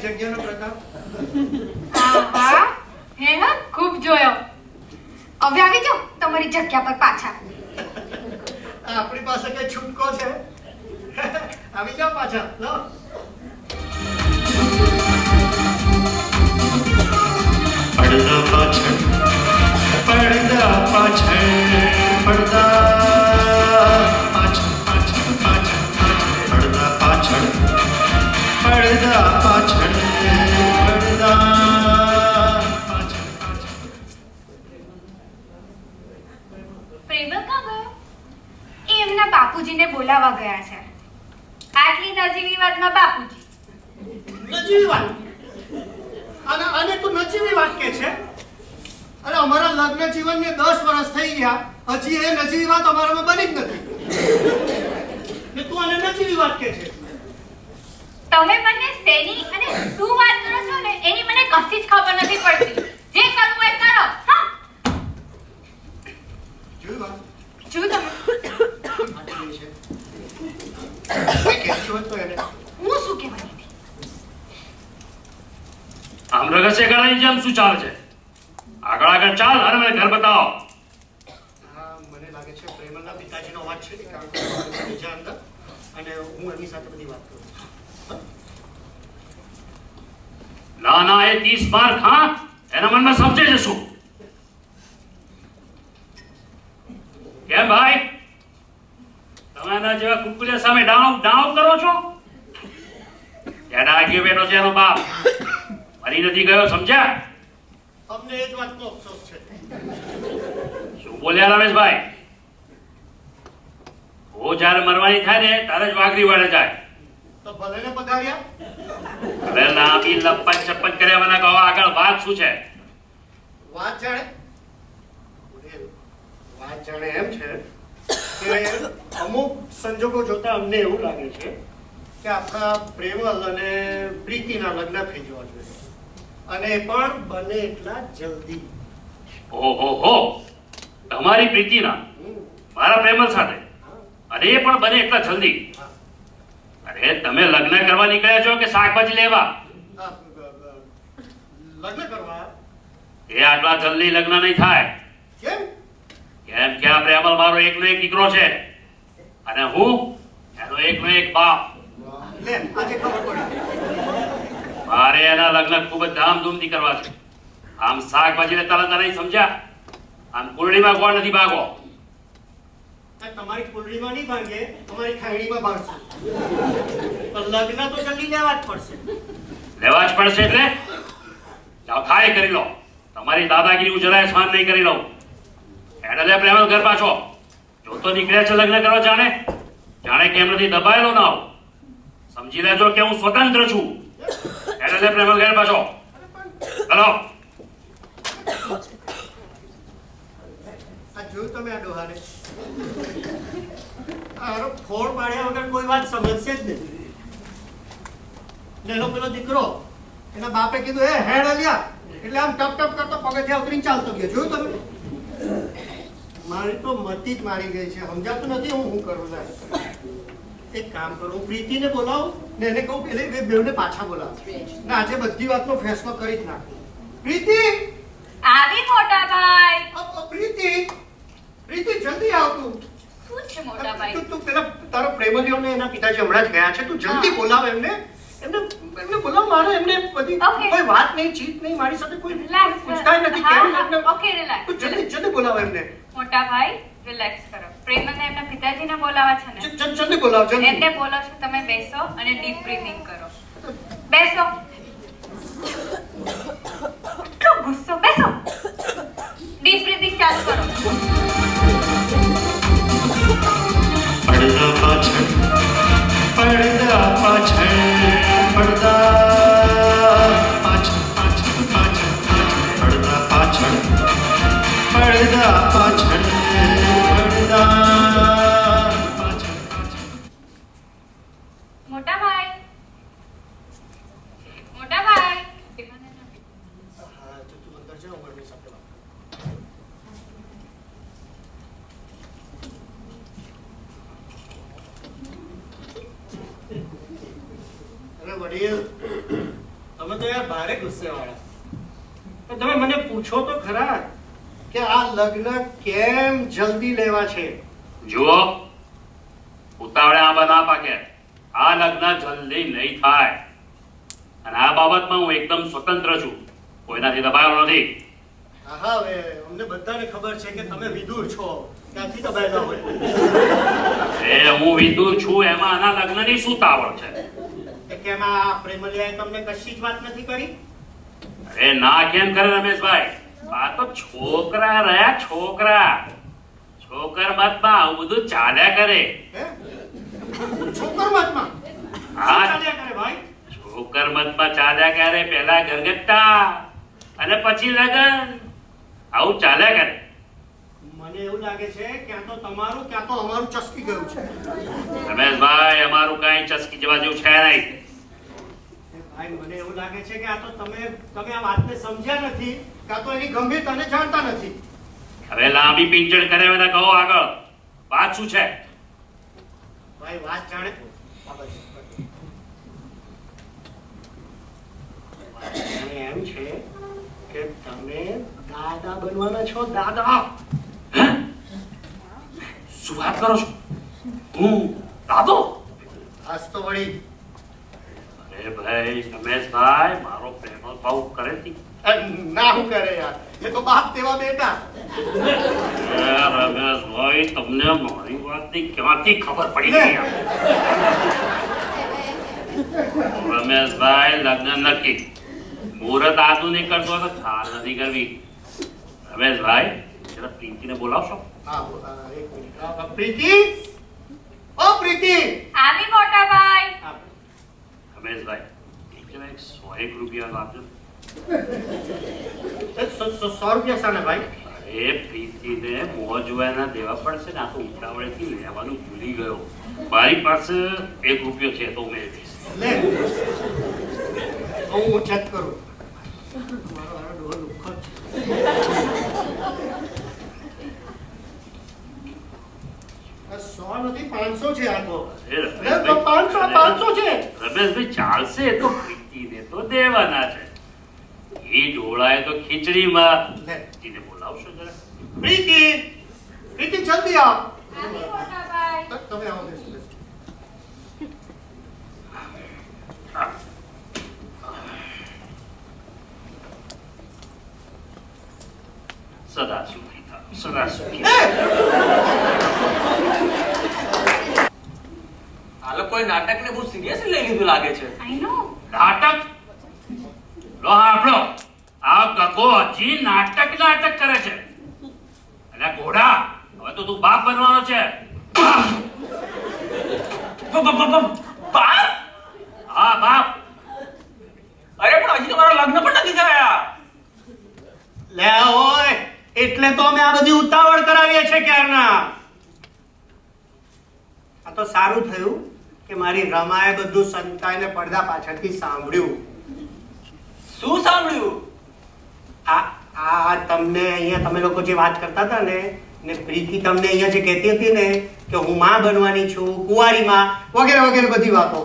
જગ્યાનો પ્રતાપ? હા હે હા ખૂબ જોયો. હવે આવી જાઓ તમારી જગ્યા પર પાછા. આપણી પાસે કઈ છૂટકો છે? આવી જાઓ પાછા. લો પડદા પાછળ પડદા પાછળ પડદા પાછળ પાછળ પાછળ પડદા પાછળ પડદા પાછળ પડદા પાછળ પાછળ. પ્રેમલ કા ગયો? એ એમના બાપુજીને બોલાવવા ગયા છે. આટલી નજીવી વાતમાં બાપુજી. નજીવી વાત? અને તું નજીવી વાત કે છે? અરે અમારા લગ્ન જીવનને 10 વર્ષ થઈ ગયા, હજી એ નજીવી વાત અમારામાં બની જ નથી. ને તું આને નજીવી વાત કે છે? તમે મને શેની અને શું વાત કરો છો ને એની મને કશી જ ખબર નથી પડતી. જે કરવું એ કરો. હા જોયું વાત? જોયું તમે? આટલી છે. કોઈ કહેતી હોત તો એને. હું શું કહેવાની હતી? આમ રગસે ગળાની જેમ શું ચાલે છે? આગળ આગળ ચાલ અને મને ઘર બતાવો. હા, મને લાગે છે પ્રેમલના પિતાજીનો વાત છે કે કામ બીજા અંદર, અને હું એમની સાથે બધી વાત કરું. ના ના, એ 30 બાર ખા એના મનમાં સમજે છે શું? કેમ ભાઈ, તમે એના જેવા કુકુલિયા સામે ડાઉ કરો છો? એના આગળ બેઠો છે એનો બાપ, મરી નથી ગયો, સમજ્યા? અમને એ જ વાતનો અફસોસ છે. શું બોલ્યા રમેશભાઈ? ઓ જ્યારે મરવાની થાય ને ત્યારે જ વાઘરી વાળે જાય. તો ભલે ને પધાર્યા. હવે લાંબી લપન ચપ્પન કર્યા મને કહો આગળ વાત શું છે? વાત જાણે એમ છે કે અમુક સંજોગો જોતા અમને એવું લાગે છે કે આપણા પ્રેમલ અને પ્રીતિના લગ્ન થઈ જવા જોઈએ, અને પણ બને એટલા જલ્દી. ઓહો, તમારી પ્રીતિના મારા પ્રેમલ સાથે, અને એ પણ બને એટલા જલ્દી? અરે તમે લગ્ન કરવા નીકળ્યા છો કે શાકભાજી લેવા? લગ્ન કરવા. એ આટલા જલ્દી લગ્ન નહીં થાય. કેમ? કેમ કે આ પ્રેમલ મારો એકનો એક દીકરો છે અને હું એનો એકનો એક બાપ. લે, આજે ખબર પડી. મારે એના લગ્ન ખૂબ જ ધામધૂમથી કરવા છે. આમ શાકભાજી લેતા લેતા નહીં, સમજ્યા? આમ કુરડીમાં ગોળ નથી ભાગો. તમારી કુંડળીમાં નહીં ભાંગે, અમારી ખાયણીમાં ભાંગશું. પણ લગ્ન તો જલ્દી લેવા જ પડશે. લેવા જ પડશે એટલે જાઓ ખાય કરી લો. તમારી દાદાગીરી હું જરાય સહન નહીં કરી લઉં. એટલે પ્રેમલ ઘર પાછો જોતો નીકળ્યા છે લગ્ન કરવા, જાણે કેમ નથી દબાયેલો ના આવું. સમજી લેજો કે હું સ્વતંત્ર છું. એટલે પ્રેમલ ઘર પાછો. હલો, આ જોયું તમે આ ડોહાને? આરો ફોડ પાડ્યા વગર કોઈ વાત સમજશે જ નહીં. એનો પેલો દીકરો એના બાપે કીધું એ હેડ અલ્યા, એટલે આમ ટપ ટપ કરતો પગથિયા ઉતરીને ચાલતો ગયો. જોયું તમે? મારી તો મતી જ મારી ગઈ છે. સમજાતું નથી હું કરું. એક કામ કરું, પ્રીતિને બોલાવું ને એને કહું કે બેવને પાછા બોલાવ ને આજે બધી વાતનો ફેસલો કરી જ નાખું. પ્રીતિ આવી મોટા ભાઈ. પ્રીતિ જલ્દી આવ તું. શું છે મોટા ભાઈ? તું પેલા તારો પ્રેમલિયો ને એના પિતાજી હમણાં જ ગયા છે, તું જલ્દી બોલાવ એમને બોલાવ. મારે એમને બધી કોઈ વાત નહીં, ચીત નહીં, મારી સાથે કોઈ પૂછતા નથી. Okay, relax. તું જલ્દી બોલાવ એમને. મોટા ભાઈ રિલેક્સ કરો. પ્રેમને એમના પિતાજીને બોલાવા છે ને? જલ્દી બોલાવ. જલ્દી એમને બોલો છો, તમે બેસો અને ડીપ બ્રીથિંગ કરો. બેસો. કેટલો ગુસ્સો. બેસો. ડીપ બ્રીથિંગ ચાલુ કરો. પડદા પાછળ પડદા પાછળ પડદા પાછળ પાછળ પાછળ પડદા પાછળ પડદા પાછળ પડદા પાછળ પાછળ. મોટા ભાઈ. મોટા ભાઈ. હા, તો તું અંદર જાઓ, મારી સાથે વાત. અરે વડીલ, તમે તો યાર ભારે ગુસ્સેવાળા. પણ તમે મને પૂછો તો ખરા કે આ લગ્ન કેમ જલ્દી લેવા છે? જુઓ, ઉતાવળે આંબા ના પાકે. આ લગ્ન જલ્દી નહીં થાય અને આ બાબતમાં હું એકદમ સ્વતંત્ર છું, કોઈનાથી દબાયો નથી. હા, હવે અમને બધાને ખબર છે કે તમે વિદુર છો, ત્યાંથી દબાયેલા હોય. એ હું વિદુર છું, એમાં આના લગ્નની શું તાવડ છે? કેમ આ પ્રેમલિયાએ તમને કશી જ વાત નથી કરી? અરે ના કેમ કરે રમેશભાઈ? આ તો છોકરા રહ્યા, છોકરા. છોકર મતમાં આવું બધું ચાલ્યા કરે. છોકર મતમાં હા, ચાલ્યા કરે ભાઈ. છોકર મતમાં ચાલ્યા કરે. પહેલા ઘરગથ્થા અને પછી લગ્ન, આવું ચાલ્યા કરે. મને એવું લાગે છે ક્યાં તો તમારું ક્યાં તો અમારું ચસકી ગયું છે. રમેશભાઈ, અમારું કઈ ચસકી જવા જેવું છે નહીં. ભાઈ, મને એવું લાગે છે કે આ તો તમે આ વાતને સમજ્યા નથી, કાં તો એની ગંભીરતાને જાણતા નથી. હવે લાંબી પિંચણ કરે અને કહો આગળ વાત શું છે? ભાઈ, વાત જાણે એમ છે કે તમે દાદા બનવાના છો. દાદા? શું વાત કરો છો? હું દાદો? આજ તો વળી. અરે ભાઈ રમેશભાઈ, મારો પ્રેમ ભાવ કરે છે. ના હું કરે યાર, એ તો બાપ તેવા બેટા. રમેશભાઈ, તમને મારી વાતની ક્યાંથી ખબર પડી ગઈ? રમેશભાઈ, લગ્ન નક્કી. મુહૂર્ત આજુ નહીં કરતો તો થાળ નથી કરવી. રમેશભાઈ, જરા પ્રીતિને બોલાવશો? હા, એક મિનિટ. પ્રીતિ, ઓ પ્રીતિ. આવી મોટા ભાઈ. રમેશભાઈ, જરા 100 રૂપિયા આપજો. 100 રૂપિયા સાને ભાઈ? અરે પ્રીતિને મોં જોવાના દેવા પડશે ને. આ તો ઉતાવળેથી લેવાનું ભૂલી ગયો. મારી પાસે 1 રૂપિયો છે તો મેળવીશ. લે, હું ચેક કરું. મારો હારો ડોહો લુખ્ખો છે. 100 નથી, 500 છે આ તો. અરે 500 છે. રમેશભાઈ, ચાલશે. એ તો પ્રીતિને તો દેવાના છે. એ ઢોળાય તો ખીચડીમાં. પ્રીતિને બોલાવશો જરા? પ્રીતિ, પ્રીતિ જલ્દી આવ. આવી મોટા ભાઈ. તમે આવો, બેસો, બેસો. સદા સુખી થાવ, સદા સુખી. આ લોકોએ નાટકને બહુ સિરિયસલી લઈ લીધું લાગે છે. આઈ નો. નાટક? લો આપણો આ ગગો હજી નાટક કરે છે. અને ઘોડા, હવે તો તું બાપ બનવાનો છે. બાપ? હા, બાપ. અરે પણ હજી તો મારા લગ્ન પણ નથી થયા. લે ઓય, એટલે તો અમે આ બધી ઉતાવળ કરાવીએ છે ક્યારના. આ તો સારું થયું કે મારી રમાએ બધું સંતાઈને પડદા પાછળથી સાંભળ્યું. શું સાંભળ્યું? આ તમને અહીંયા તમે લોકો જે વાત કરતા હતા ને પ્રીતિ તમને અહીંયા જે કહેતી હતી ને કે હું માં બનવાની છું, કુંવારી માં, વગેરે વગેરે બધી વાતો.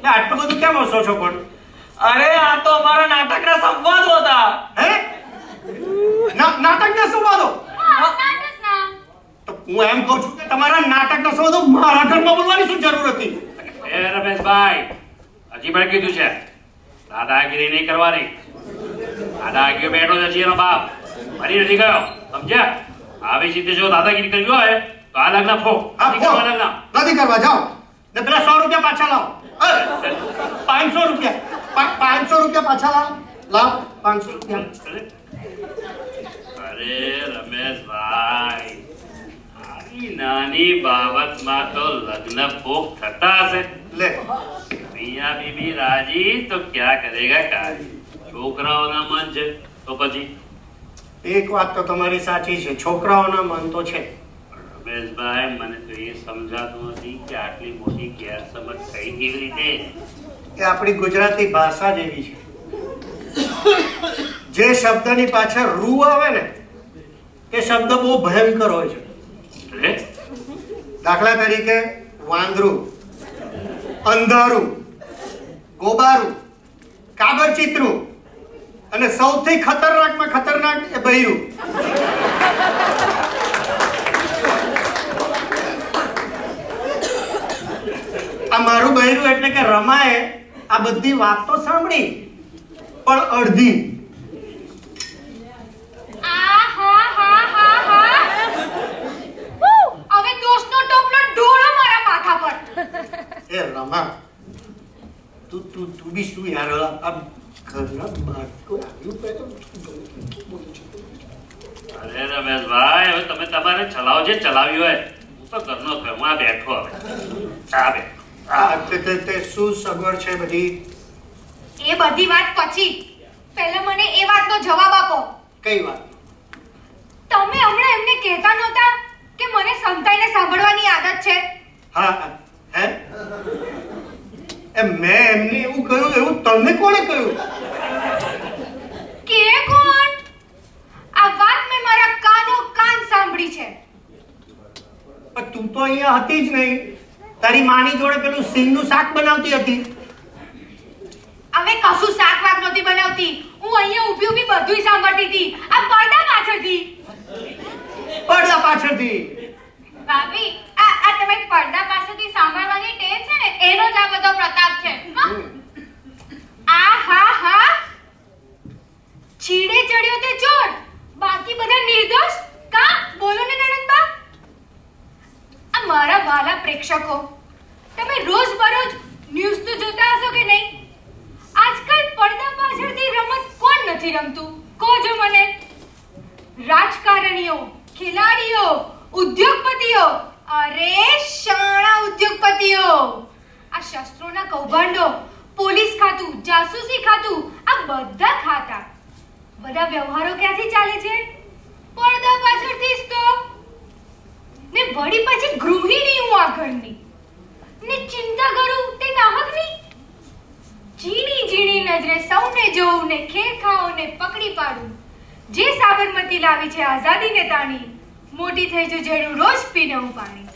આટલું બધું કેમ હસો છો પણ? અરે આ તો અમારા નાટકના સંવાદો હતા. હે? નાટકના સંવાદો? નાટકના. તો હું એમ કહું છું કે તમારા નાટકના સંવાદો મારા ઘરમાં બોલવાની શું જરૂર હતી? એ રમેશભાઈ, હજી પણ કીધું છે દાદાગીરી નહીં કરવાની. દાદાગીરી બેઠો છે હજી એનો બાપ, ફરી નથી ગયો. સમજ્યા? આવી રીતે જો દાદાગીરી કરવી હોય તો આ લગ્ન ફો. નથી કરવા લગ્ન. નથી કરવા, જાઓ ને પેલા 100 રૂપિયા પાછા લાવો. 500 રૂપિયા 500 રૂપિયા પાછા લાવો. લાવ 500 રૂપિયા. અરે રમેશભાઈ, આવી નાની બાબતમાં તો લગ્ન ફોક થતા હશે. લે, મિયા બીબી રાજી તો ક્યાં કરેગા કાજી. છોકરાઓના મન છે તો પછી. એક વાત તો તમારી સાચી છે, છોકરાઓના મન તો છે. રમેશભાઈ, મને તો એ સમજાતું નથી કે આટલી મોટી ગેરસમજ થઈ કેવી રીતે. એ આપણી ગુજરાતી ભાષા જેવી છે. જે શબ્દની પાછળ રૂ આવે ને એ શબ્દ બહુ ભયંકર હોય છે. દાખલા તરીકે વાંદરું, અંધારું, ગોબારું, કાગળચિત્રું અને સૌથી ખતરનાકમાં ખતરનાક એ બૈરું. આ મારું બૈરું એટલે કે રમાએ આ બધી વાત તો સાંભળી પણ અડધી. હવે દોસ્તનો ટોપલો ઢોળો મારા માથા પર. એ રમા તું બી શું યાર આ ઘરના બાળકો આવ્યું પહેલા. અરે રમેશભાઈ, હવે તમે તમારે ચલાવો જે ચલાવ્યું હોય. હું તો ઘરનો ઘરમાં બેઠો. હવે આ બેઠો. તે શું સગવડ છે બધી? એ બધી વાત પછી પહેલા મને એ વાતનો જવાબ આપો. કઈ વાત? તમે હમણાં એમને કહેતા નહોતા કે મને સંતાઈને સાંભળવાની આદત છે? હા હે મેં એમને એવું કહ્યું? એવું તમને કોણે કહ્યું? કે કોણ? આ વાત મેં મારા કાનો કાન સાંભળી છે. પણ તું તો અહીંયા હતી જ નહીં. તારી માની જોડે પેલું સિંગનું શાક બનાવતી હતી. હવે કશું શાક વાક નહોતી બનાવતી. હું અહીંયા ઊભી ઊભી બધુંય સાંભળતી હતી. આ પડદા પાછળથી. પડદા પાછળથી? ભાભી, આ તમે પડદા પાછળથી સાંભળવાની ટેવ છે ને, એનો જ આ બધો પ્રતાપ છે. હા ચીડે ચડ્યો તે ચોર, બાકી બધા નિર્દોષ. કા બોલો ને નણંદબા. આ મારા વાલા પ્રેક્ષકો, તમે રોજબરોજ ન્યૂઝ તો જોતા હશો કે નહીં? આજકાલ પડદા પાછળથી રમત કોણ નથી રમતું? કહો મને. રાજકારણીઓ, ખેલાડીઓ, ઉદ્યોગપતિઓ. અરે શાણા ઉદ્યોગપતિઓ. આ શસ્ત્રોના કૌભાંડો, પોલીસ ખાતું, જાસૂસી ખાતું, આ બધા ખાતા, બધા વ્યવહારો ક્યાંથી ચાલે છે? પડદા પાછળથી જ તો. ને વળી પછી ગૃહિણી હું આ ઘરની ને ચિંતા કરું તે નાહકની. ઝીણી ઝીણી નજરે સૌને જોઉં ને ખેર ખાઓ ને પકડી પાડું. જે સાબરમતી લાવી છે આઝાદીને તાણી, મોટી થઈ જો જેનું રોજ પીને હું પાણી.